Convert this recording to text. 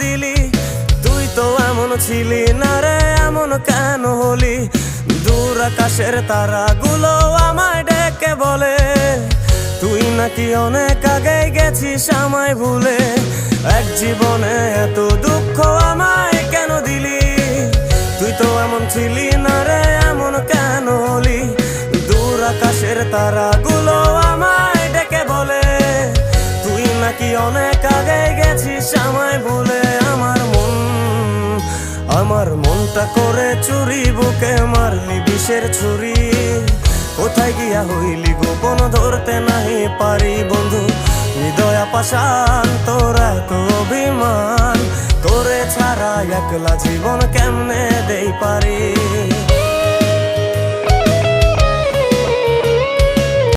দিলি? তুই তো এমন ছিলি না রে, এমন কেন হলি? দূর আকাশের তারাগুলো আমায় ডেকে বলে তুই নাকি অনেক আগে গেছিস আমায় ভুলে। এক জীবনে এত দুঃখ আমায় কেন দিলি? তুই তো এমন ছিলি না রে, এমন কেন হলি? দূর আকাশের তারাগুলো আমায় ডেকে বলে তুই নাকি অনেক আগে গেছিস আমায় ভুলে। আমার মনটা করে চুরি, বুকে মারলি বিষের ছুরি। কোথায় গিয়া হইলি গোপন ধরতে নাহি পারি বন্ধু। হৃদয় পাষাণ তোর এত অভিমান, তোরে ছাড়া একলা জীবন কেমনে দেই পারি?